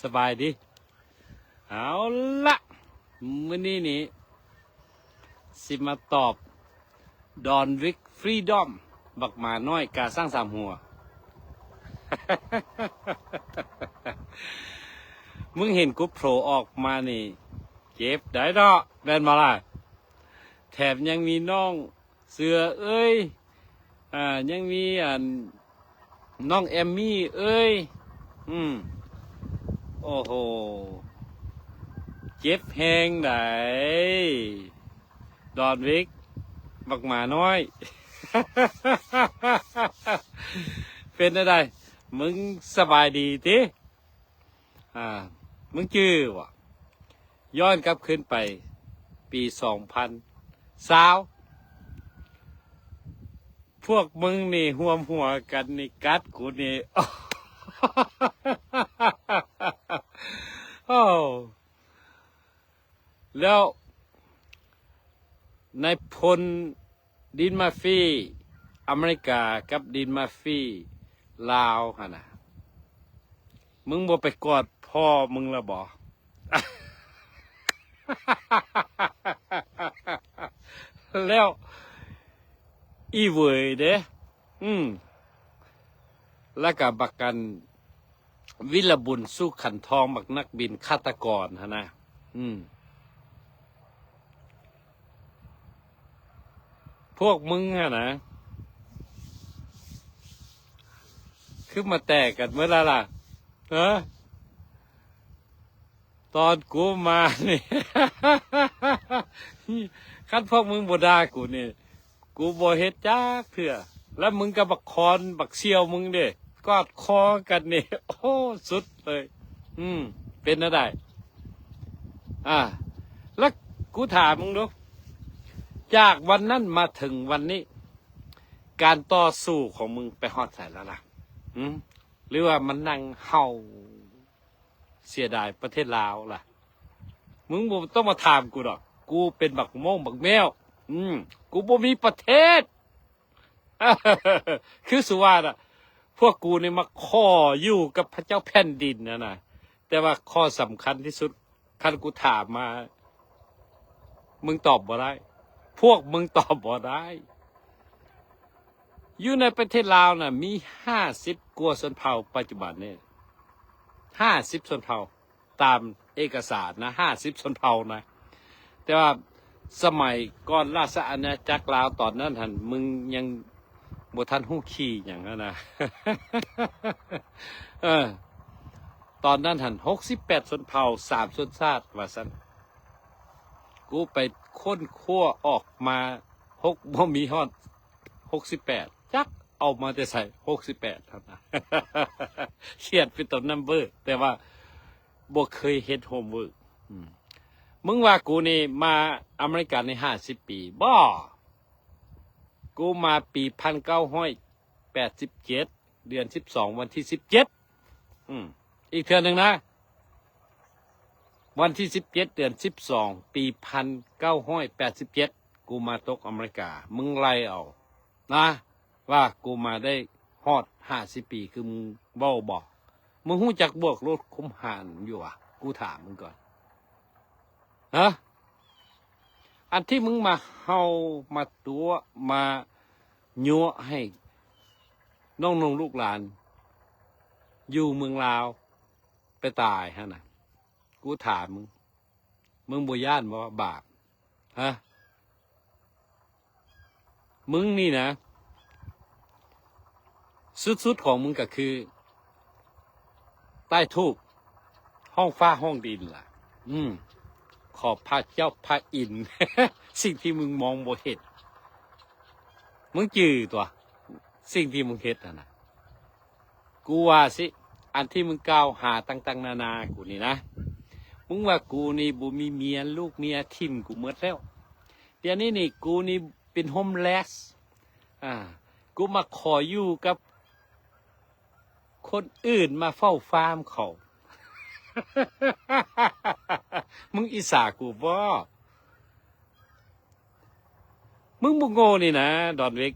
สบายดีเอาละมื้อนี้นี่สิมาตอบดอนวิกฟรีดอมบักหมาน้อยกาสร้างสามหัว มึงเห็นกูโผล่ออกมานี่เจ็บได้ดอกแม่นมาล่ะแถมยังมีน้องเสือเอ้ยยังมีน้องแอมมี่เอ้ยโอ้โหเจ็บแหงไหนดอนวิกบักหมาน้อย เป็นอะไรมึงสบายดีติมึงจื้อวะย้อนกลับขึ้นไปปี2020พวกมึงนี่ห่วมหัวกันนี่กัดกูนี่ โอ้แล้วในพลดินมาฟีอเมริกากับดินมาฟีลาวฮะนะมึงบ่ไปกอดพ่อมึงละบ่ แล้วอีเวยเด้แล้วก็บักกันวิรบุญสู้ขันทองบักนักบินฆาตกรฮะนะพวกมึงฮะนะคือมาแตกกันเมื่อไรล่ะตอนกูมาเนี่ย คันพวกมึงบ่ด่ากูเนี่ยกูบ่เฮ็ดจักเถื่อแล้วมึงกับบักคอนบักเซียวมึงเด้กอดคอกันเนี่ยโอ้สุดเลยเป็นอะไรแล้วกูถามมึงดูจากวันนั้นมาถึงวันนี้การต่อสู้ของมึงไปฮอดใส่แล้วล่ะหรือว่ามันนั่งเฮาเสียดายประเทศลาวล่ะมึงบ่ต้องมาถามกูหรอกกูเป็นบักโม่งบักแมวกูบ่มีประเทศ คือสุวาน่ะพวกกูนี่มาข้ออยู่กับพระเจ้าแผ่นดินนะแต่ว่าข้อสำคัญที่สุดคันกูถามมามึงตอบบ่ได้พวกมึงตอบบ่ได้อยู่ในประเทศลาวน่ะมี50 กว่าชนเผ่าปัจจุบันนี่50 ชนเผ่าตามเอกสารนะ50 ชนเผ่านะแต่ว่าสมัยก่อนราชอาณาจักรลาวตอนนั้นท่านมึงยังบ่ทันฮู้ขี้หยังนะ ตอนนั้นท่าน68 ชนเผ่า3 ชนชาติว่าซั่นกูไปค้นคว้าออกมาบ่มีฮอด68จักเอามาแต่ใส่68ครับนะ เขียนเป็นตัวนัมเบอร์แต่ว่าบ่เคยเฮ็ดโฮมเวิร์กมึงว่ากูนี่มาอเมริกันใน50 ปีบ่กูมาปี1987เดือน12วันที่17อีกเทื่อนึงนะวันที่17เดือน12ปี1987กูมาตกอเมริกามึงไล่เอานะว่ากูมาได้ฮอด50 ปีคือมึงเว้าบ่มึงฮู้จักบวกลบคูณหารอยู่อ่ะกูถามมึงก่อนอันที่มึงมาเฮามาตัวมายั่วให้น้องๆลูกหลานอยู่เมืองลาวไปตายฮะน่ะกูถามมึงบ่ย่านบ่บาปมึงนี่นะสุดๆของมึงก็คือใต้ทูปห้องฟ้าห้องดินล่ะขอบพระเจ้าพระอินทร์ สิ่งที่มึงมองบ่เห็นมึงจื้อตัวสิ่งที่มึงเฮ็ดนะกูว่าสิอันที่มึงกล่าวหาต่างๆนานากูนี่นะมึงว่ากูนี่บ่มีเมียลูกเมียทิ่มกูหมดแล้วเดี๋ยวนี้นี่กูนี่เป็นโฮมเลสกูมาขออยู่กับคนอื่นมาเฝ้าฟาร์มเขา มึงอิสากูบ่มึงบ่โง่นี่นะดอนเวก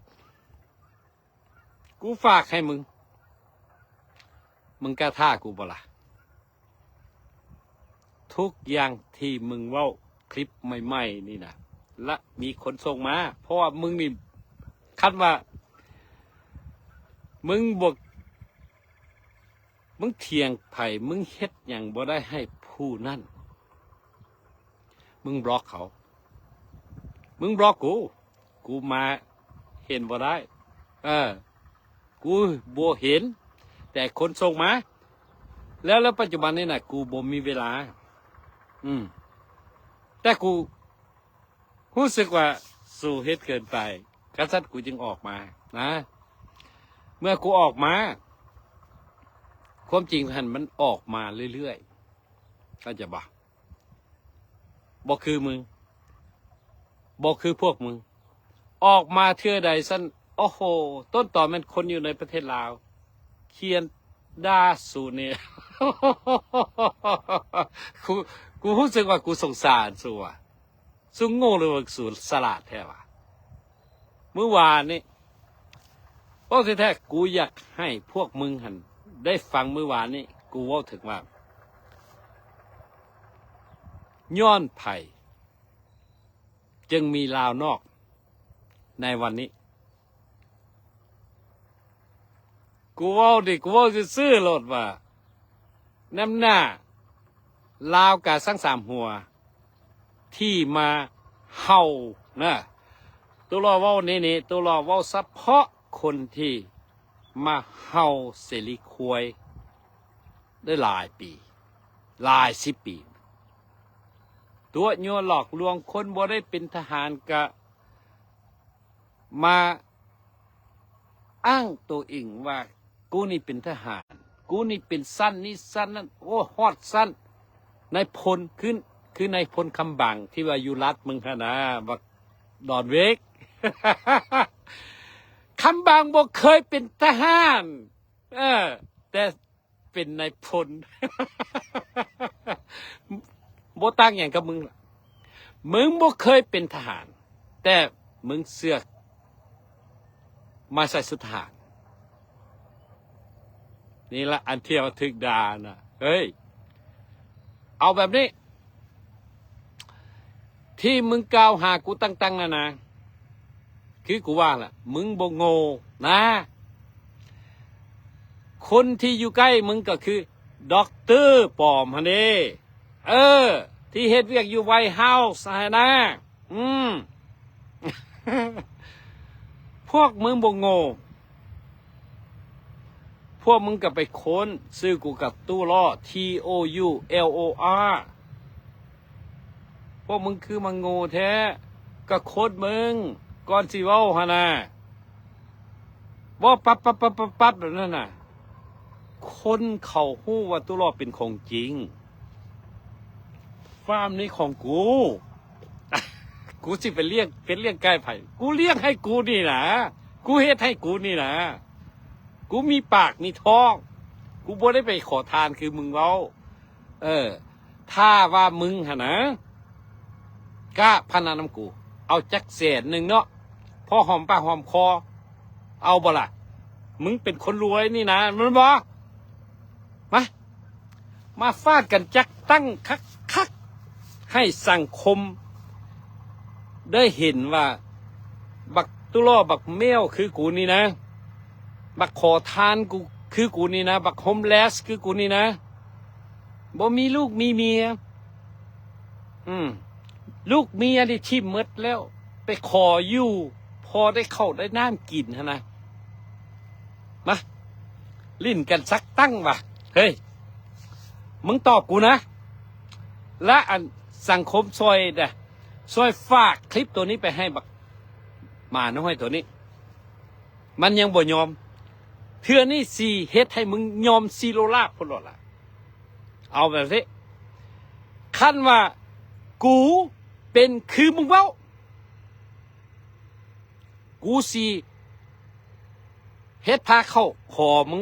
กูฝากให้มึงกล้าท่ากูบ่ล่ะ ทุกอย่างที่มึงเว้าคลิปใหม่ๆนี่นะและมีคนส่งมาเพราะว่ามึงนี่คัดว่ามึงบวกมึงเถียงไผ่มึงเฮ็ดอย่างบ่ได้ให้ผู้นั่นมึงบล็อกเขามึงบล็อกกูมาเห็นบ่ได้กูบ่เห็นแต่คนส่งมาแล้วปัจจุบันนี้น่ะกูบ่มีเวลาแต่กูรู้สึกว่าสู้เฮ็ดเกินไปกษัตริย์กูจึงออกมานะเมื่อกูออกมาความจริงมันออกมาเรื่อยๆก็จะบอกคือมึงบอกคือพวกมึงออกมาเทื่อใดสั้นโอ้โหต้นต่อมันคนอยู่ในประเทศลาวเขียนด่าสู่เนี่ย กูรู้สึกว่ากูสงสารสู่อ่ะสู้โง่หรือว่าสู่สลาดแท้วะเมื่อวานนี้เพราะแท้ๆกูอยากให้พวกมึงหันได้ฟังเมื่อวานนี้กูว่าถึงว่าย้อนไผ่จึงมีลาวนอกในวันนี้กูว่าซื่อๆโลดว่าน้ำหน้าลาวกะสร้างสามหัวที่มาเห่านะตัวรอว่านี่ตัวรอว่าเฉพาะคนที่มาเห่าเสรีควยได้หลายปีหลาย10 ปีตัวยัวหลอกลวงคนบ่ได้เป็นทหารกะมาอ้างตัวเองว่ากูนี่เป็นทหารกูนี่เป็นสั้นนี่สั้นนั่นโอ้ฮอดสั้นในพลขึ้นคือในพลคำบังที่ว่าอยู่รัฐมึงนะบักดอนเวก คำบังบอกเคยเป็นทหารแต่เป็นในพล บ่ต่างอย่างกับมึงล่ะมึงบ่เคยเป็นทหารแต่มึงเสือกมาใส่สุดทหารนี่ละอันเที่ยวถึกดานะเฮ้ยเอาแบบนี้ที่มึงกล่าวหากูตั้งนะคือกูว่าล่ะมึงบ่โง่นะคนที่อยู่ใกล้มึงก็คือด็อกเตอร์ปอมฮะเด้ที่เฮ็ดเวียกอยู่ไวท์เฮาส์นะพวกมึงบ่โง่พวกมึงก็ไปค้นซื้อกูกับตู้ล้อ TOULOR พวกมึงคือมังโง่แท้ก็โคตรมึงก่อนสิเว้าหะนะว่าปั๊บแบบนั้นน่ะคนเขาฮู้ว่าตู้ล้อเป็นของจริงฟาร์มนี้ของกู กูสิเป็นเลี้ยงไก่ไผ่กูเลี้ยงให้กูนี่นะกูเฮ็ดให้กูนี่นะกูมีปากมีท้องกูบ่ได้ไปขอทานคือมึงเว้าถ้าว่ามึงหะนะกะพนันน้ำกูเอาจัก100,000เนาะพอหอมปากหอมคอเอาบ่ล่ะมึงเป็นคนรวยนี่นะมันบ่มาฟาดกันจักตั้งคักให้สังคมได้เห็นว่าบักตุล้อบักแมวคือกูนี่นะบักขอทานกูคือกูนี่นะบักโฮมเลสคือกูนี่นะบ่มีลูกมีเมียลูกเมียได้ชิมหมดแล้วไปขออยู่พอได้เข้าได้น้ำกินฮะนะมาลิ้นกันสักตั้งว่ะเฮ้ยมึงตอบกูนะและอันสังคมซอยฝากคลิปตัวนี้ไปให้บักหมาน้อยตัวนี้มันยังบ่ยอมเทื่อนี่สิเฮ็ดให้มึงยอมซีโรลาพุ่นหรอล่ะเอาแบบนี้คันว่ากูเป็นคือมึงเว้ากูสิเฮ็ดพาเข้าขอมึง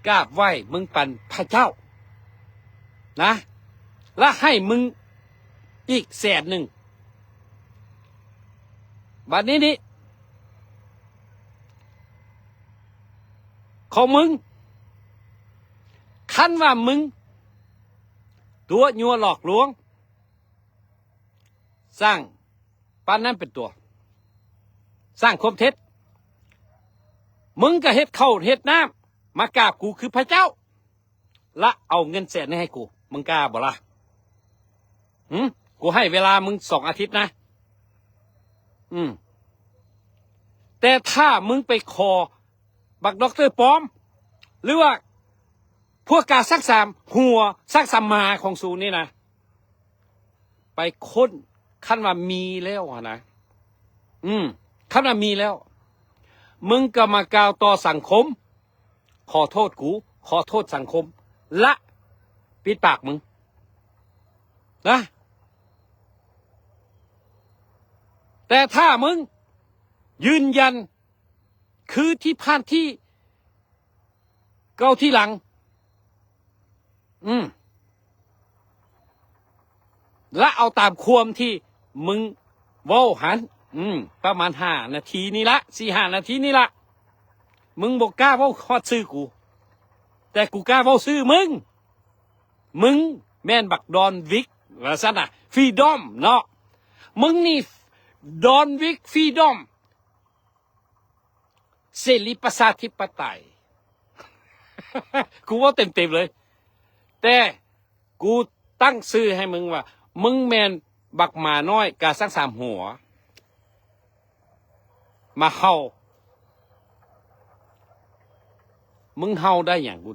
กราบไหว้มึงปันพระเจ้านะและให้มึงอีก100,000บัดนี้ของมึงคันว่ามึง ตัวยัวหลอกลวงสร้างปานนั้นเป็นตัวสร้างความเท็จมึงก็เฮ็ดเข้าเฮ็ดน้ำมากราบกูคือพระเจ้าละเอาเงินแสนนี้ให้กูมึงกล้าบ่ล่ะกูให้เวลามึง2 อาทิตย์นะแต่ถ้ามึงไปคอบักด็อกเตอร์ปลอมหรือว่าพวกกาซักสามหัวซักสามมาของสูนี่นะไปค้นขั้นว่ามีแล้วนะขั้นว่ามีแล้วมึงก็มากล่าวต่อสังคมขอโทษกูขอโทษสังคมละปิดปากมึงนะแต่ถ้ามึงยืนยันคือที่ผ่านที่เก้าที่หลังและเอาตามความที่มึงเว้าหันประมาณ5 นาทีนี่ละ4-5 นาทีนี่ละมึงบอกกล้าเว้าฮอดซื้อกูแต่กูกล้าเว้าซื้อมึงแม่นบักดอนวิกว่าซั่นน่ะฟรีดอมเนาะมึงนี่ดอนวิกฟรีดอมเสรีประชาธิปไตย กูว่าเต็มเลยแต่กูตั้งชื่อให้มึงว่ามึงแมนบักหมาน้อยกาซัก3 หัวมาเฮามึงเฮาได้อย่างกู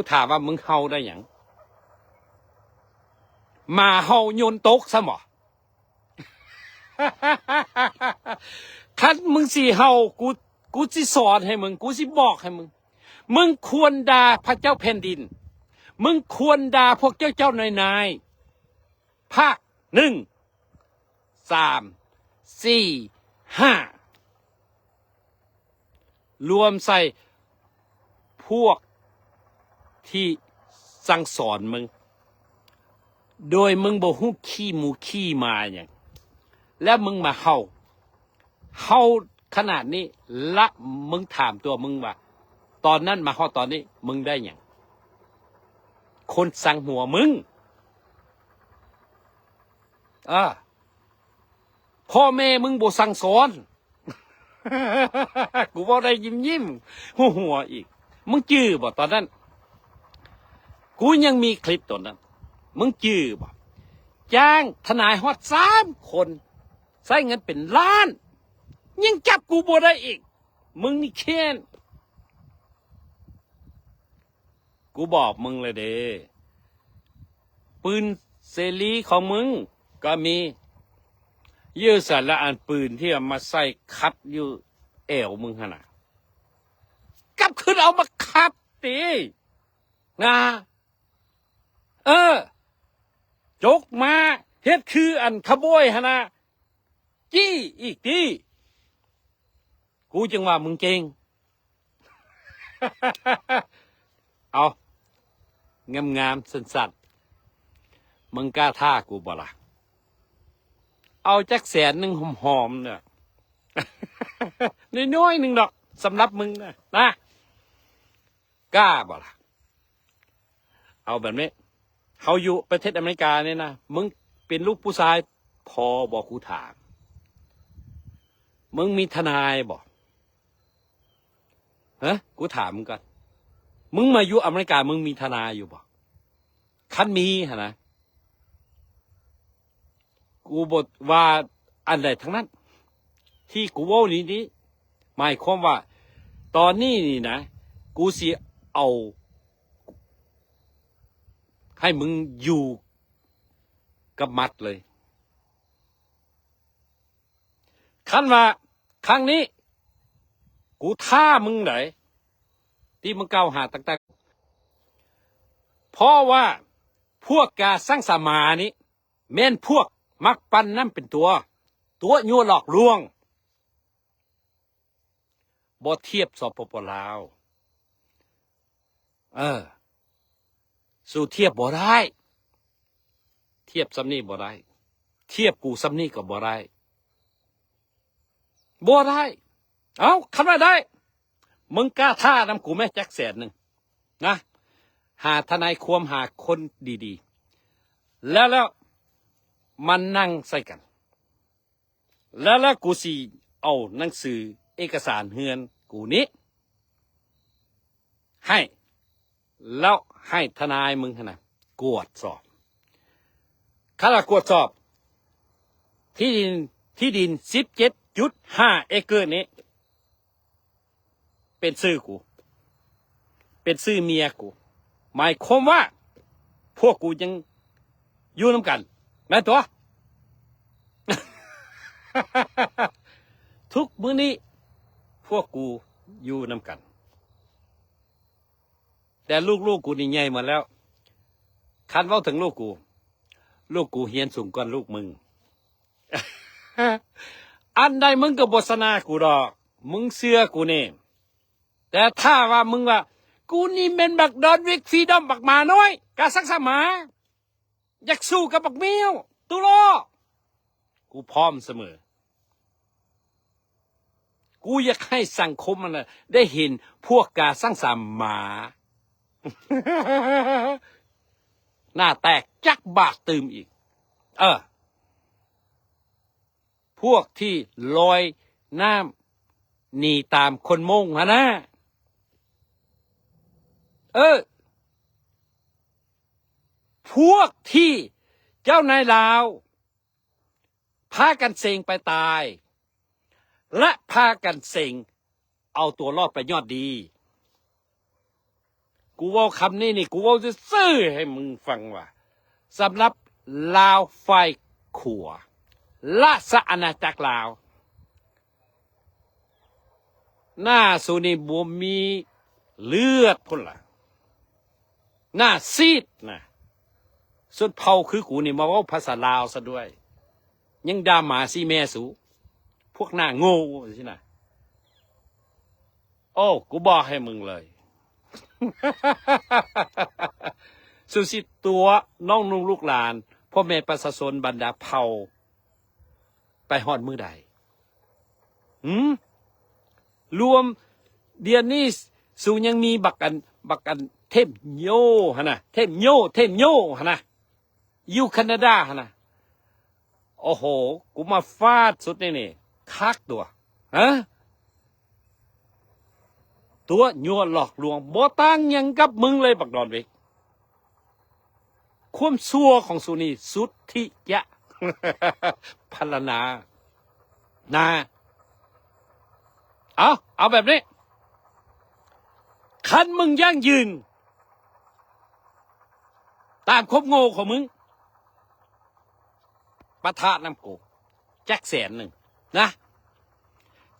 ถามว่ามึงเฮาได้อย่างมาเฮาโยนตกซะหมอ คันมึงสิเฮากูสิสอนให้มึงกูสิบอกให้มึงควรด่าพระเจ้าแผ่นดินมึงควรด่าพวกเจ้านายภาค1 3 4 5รวมใส่พวกที่สั่งสอนมึงโดยมึงบ่ฮู้ขี้หมูขี้มาอย่างแล้วมึงมาเฮาขนาดนี้ละมึงถามตัวมึงว่าตอนนั้นมาเฮาตอนนี้มึงได้อย่างคนสั่งหัวมึงพ่อแม่มึงบ่สั่งสอน กูบ่ได้ยิ้มหัวอีกมึงจื้อบ่ตอนนั้นกูยังมีคลิปตอนนั้นมึงจื้อบ่จ้างทนายฮอด3 คนใช้เงินเป็นล้านยังจับกูบ่ได้อีกมึงนี่แค้นกูบอกมึงเลยเด้ปืนเสรีของมึงก็มียื้อสารละอันปืนที่เอามาใส่คัดอยู่แอวมึงขนาดกลับขึ้นเอามาคัดตีนะจกมาเฮ็ดคืออันขโมยหนะจี้อีกทีกูจึงว่ามึงเก่ง เอางามสั้นๆมึงกล้าท่ากูบ่ล่ะเอาจัก100,000หอมๆเนี่ย น้อยๆนึงดอกสำหรับมึงนะกล้าบ่ล่ะเอาแบบนี้เขาอยู่ประเทศอเมริกาเนี่ยนะมึงเป็นลูกผู้ชายพอบอกกูถามมึงมีทนายบ่กูถามมึงก่อนมึงมาอยู่อเมริกามึงมีทนายอยู่บ่คันมีหะนะกูบอกว่าอันใดทั้งนั้นที่กูว่านี้หมายความว่าตอนนี้นี่นะกูสิเอาให้มึงอยู่กับมัดเลยคันว่าครั้งนี้กูท่ามึงไหนที่มึงกล่าวหาต่างๆเพราะว่าพวกกาสร้างสมานี้แม่นพวกมักปั้นนั่นเป็นตัวยั่วหลอกลวงบ่เทียบสปปลาวสู่เทียบบ่ได้เทียบซ้ำนี่บ่ได้เทียบกูซ้ำนี่ก็บ่ได้เอาคันว่าได้มึงกล้าท่านำกูแม่จัก100,000นะ หาทนายความหาคนดีๆแล้วมันนั่งใส่กันแล้วกูสิเอาหนังสือเอกสารเฮือนกูนี้ให้แล้วให้ทนายมึงนะกวดสอบข้ากวดสอบที่ดิน 17.5 เอเกอร์นี้เป็นชื่อกูเป็นชื่อเมียกูหมายความว่าพวกกูยังอยู่น้ำกันแม่ตัว ทุกมื้อนี้พวกกูอยู่น้ำกันแต่ลูกกูนี่ใหญ่หมดแล้วคันเว้าถึงลูกกูเฮียนสูงกว่าลูกมึง อันใดมึงก็บสนากูดอกมึงเชื่อกูนี่แต่ถ้าว่ามึงว่ากูนี่เป็นบักดอนวิกฟรีดอมบักหมาน้อยกาสักสมาอยากสู้กับบักเมียวตุโลกูพร้อมเสมอกูอยากให้สังคมมันได้เห็นพวกกาสร้างสามหมา หน้าแตกจักบากตืมอีกพวกที่ลอยน้ำหนีตามคนมงนะพวกที่เจ้านายลาวพากันเสงไปตายและพากันเสงเอาตัวรอดไปยอดดีกูว่าคำนี้นี่กูว่าจะซื่อให้มึงฟังว่าสำหรับลาวไฟขัวราชอาณาจักรลาวหน้าสุนีบวมมีเลือดพุ่นล่ะหน้าซีดนะสุดเผาคือกูนี่มาว่าภาษาลาวซะด้วยยังด่าหมาซีแม่สูพวกหน้าโง่สินะโอ้กูบอกให้มึงเลย สุสิตัวน้องนุ่งลูกหลานพ่อแม่ประชาชนบรรดาเผ่าไปฮอดมือใดรวมเดือนนี้สูยังมีบักกันเทพโยฮะนะเทพโยฮะนะอยู่แคนาดาฮะนะโอ้โหกูมาฟาดสุดนี่คักตัวตัวยัวหลอกลวงบ่ต่างยังกับมึงเลยบักดอนเวกความชั่วของสุนีสุดที่ยะ พรรณนาเอาแบบนี้คันมึงยั่งยืนตามคบโง่ของมึงปะทะน้ำกูแจ็ค100,000นะ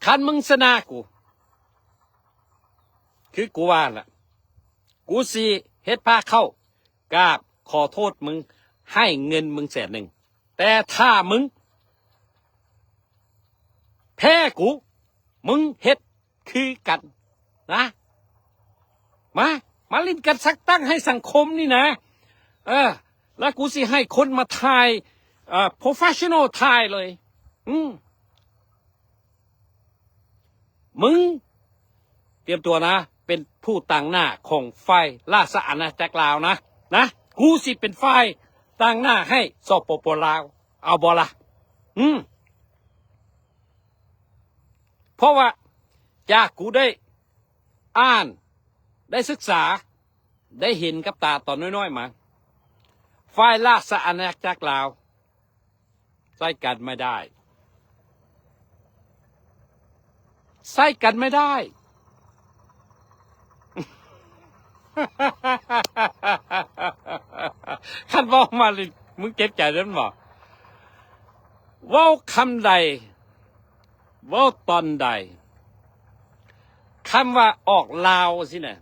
คันมึงชนะกูคือกูว่าล่ะกูสิเฮ็ดพาเข้ากราบขอโทษมึงให้เงินมึง100,000แต่ถ้ามึงแพ้กูมึงเฮ็ดคือกันนะมาลิ้นกันสักตั้งให้สังคมนี่นะแล้วกูสิให้คนมาถ่ายprofessional ถ่ายเลยมึงเตรียมตัวนะเป็นผู้ต่างหน้าของฝ่ายราชอาณาจักรลาวนะกูสิเป็นฝ่ายต่างหน้าให้สปปลาวเอาบ่ล่ะเพราะว่าจากกูได้อ่านได้ศึกษาได้เห็นกับตาตอนน้อยๆมาฝ่ายราชอาณาจักรลาวใส่กันไม่ได้คันบอกมาเลยมึงเจ็บใจเรื่องบ่เว้าคำใดเว้าตอนใดคำว่าออกลาวสินะ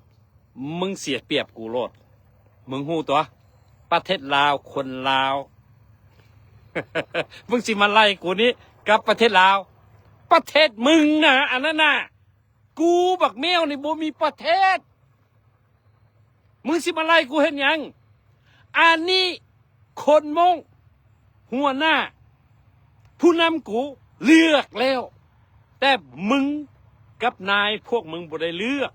มึงเสียเปรียบกูโลดมึงหูตัวประเทศลาวคนลาว มึงสิมาไล่กูนี้กับประเทศลาวประเทศมึงนะอันนั้นน่ะกูบักแมวในบ่มีประเทศมึงสิมาไล่กูเห็นยังอันนี้คนมงหัวหน้าผู้นำกูเลือกแล้วแต่มึงกับนายพวกมึงบ่ได้เลือก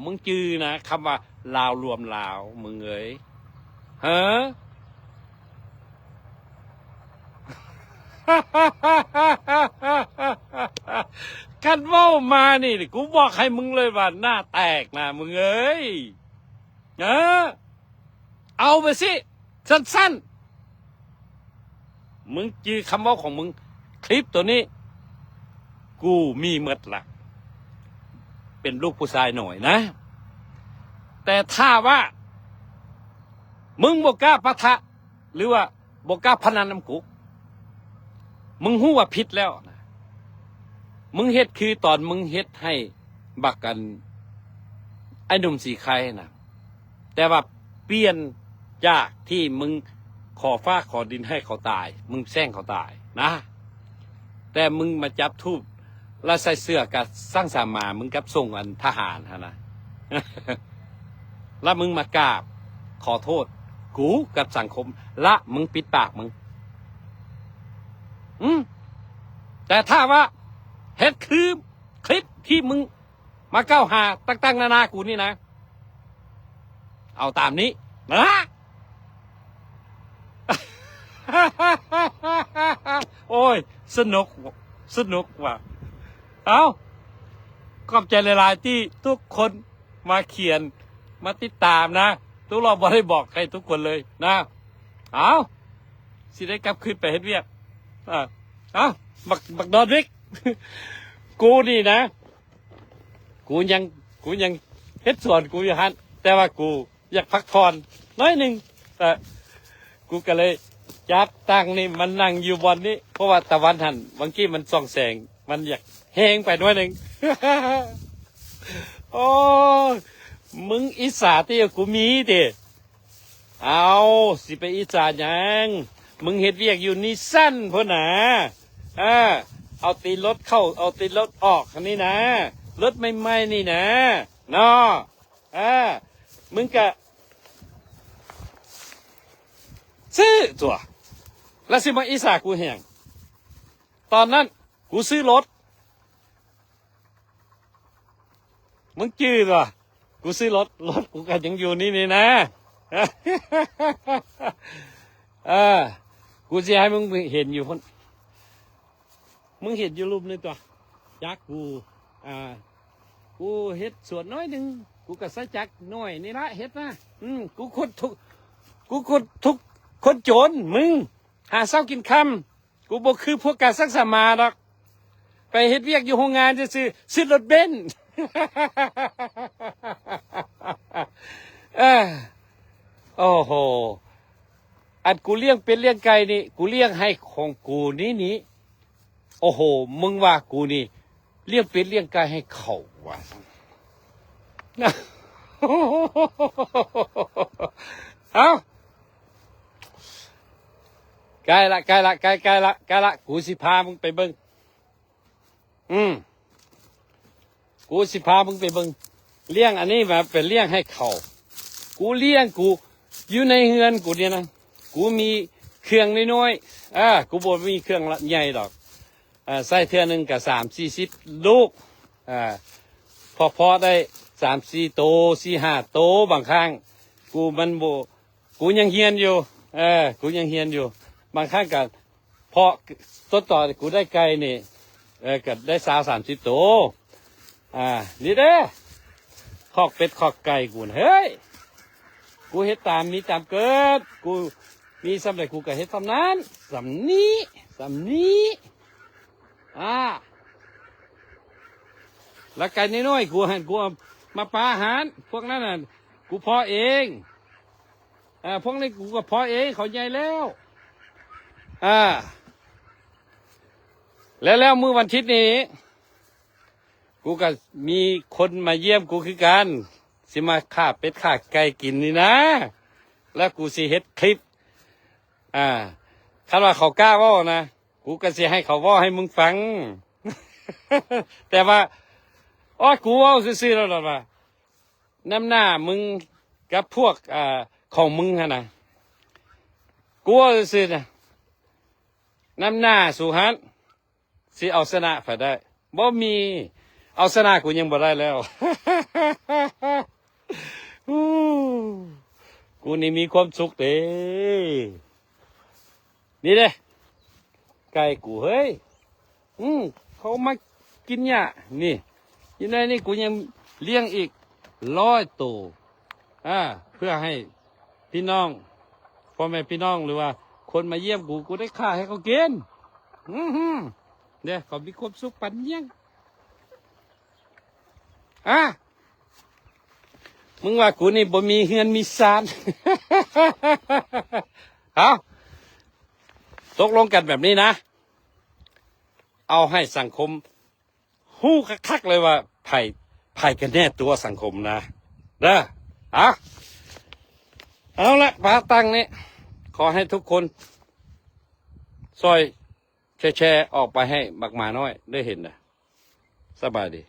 มึงจื้อนะคำว่าลาวรวมลาวมึงเอ้ยฮะ กันเว้ามานี่กูบอกให้มึงเลยว่าหน้าแตกนะมึงเอ้ยเออเอาไปสิสั้นๆมึงจื้อคำเว้าของมึงคลิปตัวนี้กูมีหมดละเป็นลูกผู้ชายหน่อยนะแต่ถ้าว่ามึงบอกกล้าปะทะหรือว่าบอกกล้าพนันน้ำกูมึงหู้ว่าผิดแล้วนะมึงเฮ็ดคือตอนมึงเฮ็ดให้บักกันไอ้หนุ่มสีไข่นะแต่ว่าเปลี่ยนจากที่มึงขอฟ้าขอดินให้เขาตายมึงแซงเขาตายนะแต่มึงมาจับทูบแล้วใส่เสื้อกับสร้างสามามึงกับส่งอันทหารฮะนะ แล้วมึงมากราบขอโทษกูกับสังคมละมึงปิดปากมึงแต่ถ้าว่าเฮ็ดคือคลิปที่มึงมาก้าวหาตั้งนานากูนี่นะเอาตามนี้นะ โอ้ยสนุกว่ะเอาขอบใจหลายๆที่ทุกคนมาเขียนมาติดตามนะทุกเราบ่ได้บอกใครทุกคนเลยนะเอาสิได้กลับคืนไปเฮ็ดเวียกเอาบักดอนวิก กูนี่นะกูยังเฮ็ดส่วนกูอยู่ฮันแต่ว่ากูอยากพักผ่อนน้อยหนึ่งแต่กูก็เลยจับตั้งนี่มันนั่งอยู่บนนี้เพราะว่าตะวันหันบางทีมันส่องแสงมันอยากแห้งไปน้อยหนึ่ง โอ้มึงอิสาที่กูมีดิเอาสิไปอิสาหยังมึงเฮ็ดเวียกอยู่นี่สั้นพ่อหนาเอาตีรถเข้าเอาตีรถออกอันนี้นะรถใหม่ๆนี่นะเนาะมึงกะซื้อตัวแล้วสิมาอิสากูแห่งตอนนั้นกูซื้อรถมึงจื้อตัวกูซื้อรถกูก็ยังอยู่นี่นะ กูจะให้มึงเห็นอยู่คนมึงเห็นอยู่รูปนึงตัวจักกูกูเฮ็ดส่วนน้อยหนึ่งกูก็ใส่จักน้อยนี่ละเฮ็ดนะกูคนทุกคนโจรมึงหาเช้ากินค่ำกูบอกคือพวกการสักสามาดอกไปเฮ็ดเวียกอยู่โรงงานจะซื้อรถเบนซ์ โอ้โหอันกูเลี้ยงเป็นเลี้ยงไก่นี่กูเลี้ยงให้ของกูนี่โอ้โหมึงว่ากูนี่เลี้ยงเป็นเลี้ยงไก่ให้เขาว่ะ เอาใกล้ละกูสิพามึงไปเบิ่งกูสิพามึงไปเบิ่งเลี้ยงอันนี้มาเป็นเลี้ยงให้เขากูเลี้ยงกูอยู่ในเฮือนกูเนี่ยนะกูมีเครื่องน้อยๆกูบ่มีเครื่องใหญ่ดอกใส่เทื่อนึงก็30-40ลูกพอได้3-4โต4-5โตบางครั้งกูมันบ่กูยังเฮียนอยู่กูยังเฮียนอยู่บางครั้งก็พอต้นต่อกูได้ไก่นี่ก็ได้30-30โตนี่เด้คอกเป็ดคอกไก่กูเฮ้ยกูเฮ็ดตามมีตามเกิดกูมีสำเร็จกูก็เฮ็ดสำนั้นสำนี้แล้วไก่น้อยๆกูมาปลาอาหารพวกนั้นน่ะกูเพาะเองพวกนี้กูก็เพาะเองเขาใหญ่แล้วแล้วมื้อวันอาทิตย์นี้กูก็มีคนมาเยี่ยมกูคือกันสิมาฆ่าเป็ดฆ่าไก่กินนี่นะแล้วกูสิเฮ็ดคลิปคันว่าเขากล้าเว้านะกูก็สิให้เขาเว้าให้มึงฟัง แต่ว่ากูเว้าซื่อๆแล้วล่ะว่าน้ำหน้ามึงกับพวกของมึงหั่นน่ะกูเว้าซื่อๆนะน้ำหน้าสุหันสิเอาชนะฝ่ายได้บ่มี เอาชนะกูยังบ่ได้แล้ว อู้กูนี่มีความสุขเด้นี่เด้ไก่กูเฮ้ยเขามากินเนี่ยนี่ยังไงนี่กูยังเลี้ยงอีก100 ตัวเพื่อให้พี่น้องพ่อแม่พี่น้องหรือว่าคนมาเยี่ยมกูได้ฆ่าให้เขากินเนี่ยเขามีความสุขปันยังมึงว่ากูนี่บ่มีเฮือนมีซาน เอาตกลงกันแบบนี้นะ เอาให้สังคมฮู้คักๆเลยว่าไผ่กันแน่ตัวสังคมนะเอาละพาตั้งนี้ขอให้ทุกคนซอยแชร์ออกไปให้บักหมาน้อยได้เห็นนะสบายดี